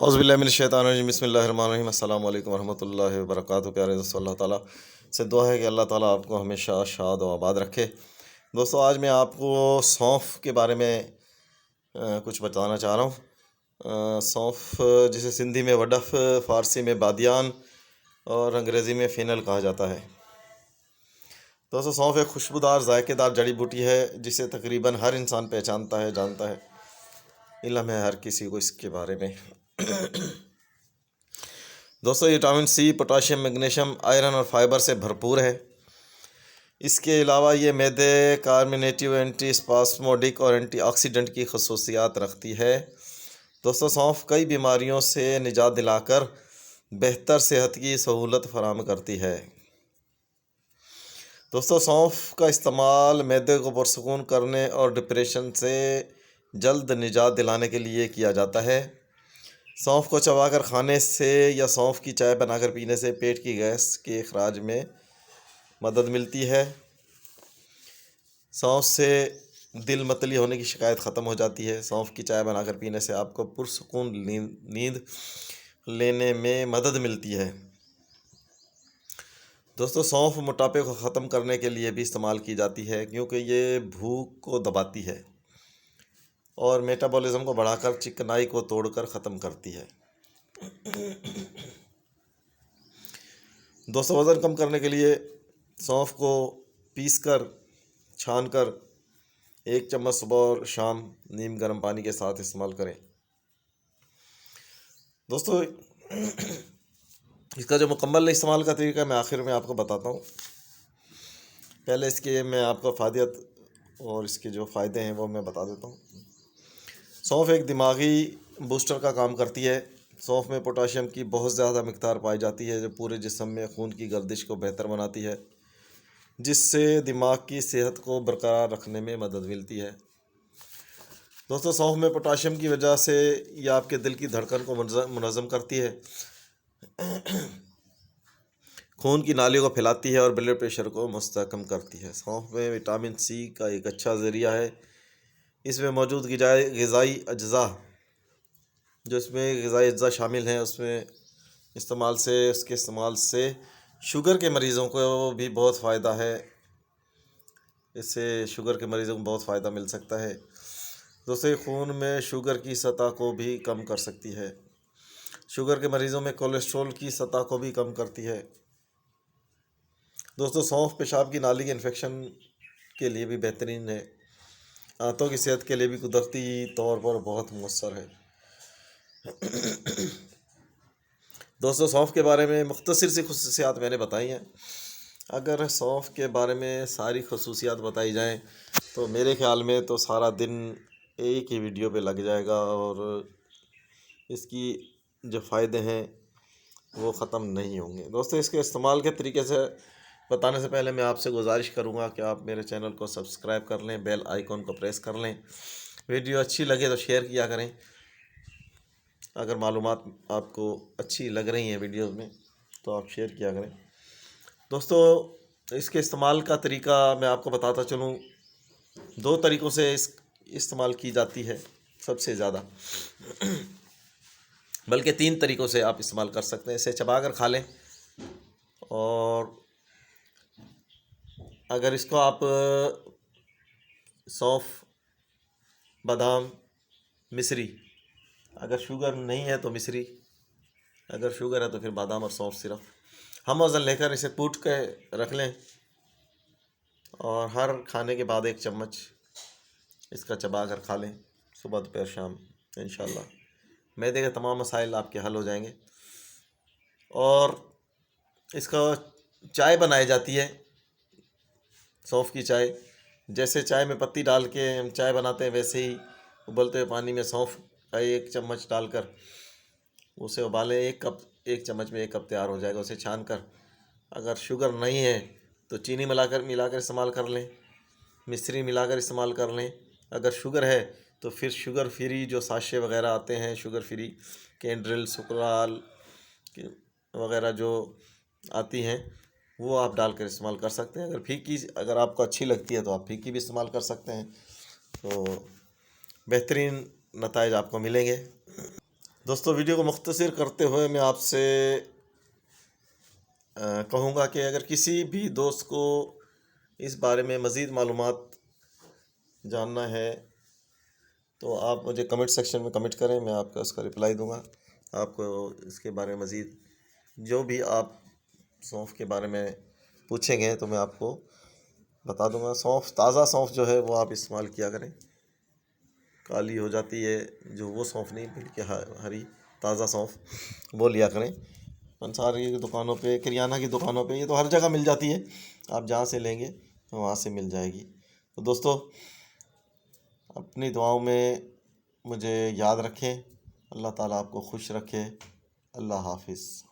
اعوذ باللہ من الشیطان الرجیم بسم اللہ الرحمن الرحیم السلام علیکم ورحمۃ اللہ وبرکاتہ۔ پیارے دوستو، اللہ تعالیٰ سے دعا ہے کہ اللہ تعالیٰ آپ کو ہمیشہ شاد و آباد رکھے۔ دوستو، آج میں آپ کو سونف کے بارے میں کچھ بتانا چاہ رہا ہوں۔ سونف جسے سندھی میں وڈف، فارسی میں بادیان اور انگریزی میں فینل کہا جاتا ہے۔ دوستو، سونف ایک خوشبودار ذائقے دار جڑی بوٹی ہے جسے تقریباً ہر انسان پہچانتا ہے، جانتا ہے۔ علم ہے ہر کسی کو اس کے بارے میں۔ دوستو، یہ vitamin C, potassium, magnesium, iron اور فائبر سے بھرپور ہے۔ اس کے علاوہ یہ معدے، کاربونیٹیو، اینٹی اسپاسموڈک اور اینٹی آکسیڈنٹ کی خصوصیات رکھتی ہے۔ دوستو، سونف کئی بیماریوں سے نجات دلا کر بہتر صحت کی سہولت فراہم کرتی ہے۔ دوستو، سونف کا استعمال معدے کو پرسکون کرنے اور ڈپریشن سے جلد نجات دلانے کے لیے کیا جاتا ہے۔ سونف کو چبا کر کھانے سے یا سونف کی چائے بنا کر پینے سے پیٹ کی گیس کے اخراج میں مدد ملتی ہے۔ سونف سے دل متلی ہونے کی شکایت ختم ہو جاتی ہے۔ سونف کی چائے بنا کر پینے سے آپ کو پرسکون نیند لینے میں مدد ملتی ہے۔ دوستو، سونف موٹاپے کو ختم کرنے کے لیے بھی استعمال کی جاتی ہے کیونکہ یہ بھوک کو دباتی ہے اور میٹابولزم کو بڑھا کر چکنائی کو توڑ کر ختم کرتی ہے۔ دوستو، وزن کم کرنے کے لیے سونف کو پیس کر، چھان کر 1 چمچ صبح اور شام نیم گرم پانی کے ساتھ استعمال کریں۔ دوستو، اس کا جو مکمل استعمال کا طریقہ میں آخر میں آپ کو بتاتا ہوں۔ پہلے اس کے میں آپ کو فائدیت اور اس کے جو فائدے ہیں وہ میں بتا دیتا ہوں۔ سونف ایک دماغی بوسٹر کا کام کرتی ہے۔ سونف میں پوٹاشیم کی بہت زیادہ مقدار پائی جاتی ہے جو پورے جسم میں خون کی گردش کو بہتر بناتی ہے، جس سے دماغ کی صحت کو برقرار رکھنے میں مدد ملتی ہے۔ دوستو، سونف میں پوٹاشیم کی وجہ سے یہ آپ کے دل کی دھڑکن کو منظم کرتی ہے، خون کی نالیوں کو پھیلاتی ہے اور بلڈ پریشر کو مستحکم کرتی ہے۔ سونف میں وٹامن سی کا ایک اچھا ذریعہ ہے۔ اس میں موجود غذائی اجزاء شامل ہیں، اس کے استعمال سے شوگر کے مریضوں کو بھی بہت فائدہ ہے۔ اس سے شوگر کے مریضوں کو بہت فائدہ مل سکتا ہے۔ دوسرے، خون میں شوگر کی سطح کو بھی کم کر سکتی ہے۔ شوگر کے مریضوں میں کولیسٹرول کی سطح کو بھی کم کرتی ہے۔ دوستو، سونف پیشاب کی نالی کے انفیکشن کے لیے بھی بہترین ہے۔ آنتوں کی صحت کے لیے بھی قدرتی طور پر بہت مؤثر ہے۔ دوستو، سونف کے بارے میں مختصر سی خصوصیات میں نے بتائی ہیں۔ اگر سونف کے بارے میں ساری خصوصیات بتائی جائیں تو میرے خیال میں تو سارا دن ایک ہی ویڈیو پہ لگ جائے گا اور اس کی جو فائدے ہیں وہ ختم نہیں ہوں گے۔ دوستو، اس کے استعمال کے طریقے سے بتانے سے پہلے میں آپ سے گزارش کروں گا کہ آپ میرے چینل کو سبسکرائب کر لیں، بیل آئیکن کو پریس کر لیں۔ ویڈیو اچھی لگے تو شیئر کیا کریں۔ اگر معلومات آپ کو اچھی لگ رہی ہیں ویڈیوز میں تو آپ شیئر کیا کریں۔ دوستو، اس کے استعمال کا طریقہ میں آپ کو بتاتا چلوں۔ 2 طریقوں سے استعمال کی جاتی ہے سب سے زیادہ، بلکہ 3 طریقوں سے آپ استعمال کر سکتے ہیں۔ اسے چبا کر کھا لیں، اور اگر اس کو آپ سونف، بادام، مصری، اگر شوگر نہیں ہے تو مصری، اگر شوگر ہے تو پھر بادام اور سونف صرف ہم وزن لے کر اسے کوٹ کے رکھ لیں، اور ہر کھانے کے بعد 1 چمچ اس کا چبا کر کھا لیں، صبح، دوپہر، شام۔ انشاءاللہ معدے کے تمام مسائل آپ کے حل ہو جائیں گے۔ اور اس کا چائے بنائی جاتی ہے، سونف کی چائے، جیسے چائے میں پتی ڈال کے ہم چائے بناتے ہیں ویسے ہی ابلتے ہوئے پانی میں سونف کا 1 چمچ ڈال کر اسے ابالیں۔ 1 چمچ میں 1 کپ تیار ہو جائے گا۔ اسے چھان کر، اگر شوگر نہیں ہے تو چینی ملا کر استعمال کر لیں، مصری ملا کر استعمال کر لیں۔ اگر شوگر ہے تو پھر شوگر فری جو ساشے وغیرہ آتے ہیں، شوگر فری کینڈرل، سکرال وغیرہ جو آتی ہیں، وہ آپ ڈال کر استعمال کر سکتے ہیں۔ اگر آپ کو اچھی لگتی ہے تو آپ پھیکی بھی استعمال کر سکتے ہیں، تو بہترین نتائج آپ کو ملیں گے۔ دوستو ویڈیو کو مختصر کرتے ہوئے میں آپ سے کہوں گا کہ اگر کسی بھی دوست کو اس بارے میں مزید معلومات جاننا ہے تو آپ مجھے کمنٹ سیکشن میں کمنٹ کریں، میں آپ کا اس کا رپلائی دوں گا. آپ کو اس کے بارے میں مزید جو بھی آپ سونف کے بارے میں پوچھیں گے تو میں آپ کو بتا دوں گا. سونف، تازہ سونف جو ہے وہ آپ استعمال کیا کریں. کالی ہو جاتی ہے جو، وہ سونف نہیں بلکہ ہری تازہ سونف وہ لیا کریں. پنساری کی دکانوں پہ، کریانہ کی دکانوں پہ، یہ تو ہر جگہ مل جاتی ہے، آپ جہاں سے لیں گے وہاں سے مل جائے گی. تو دوستو اپنی دعاؤں میں مجھے یاد رکھیں. اللہ تعالیٰ آپ کو خوش رکھے. اللہ حافظ.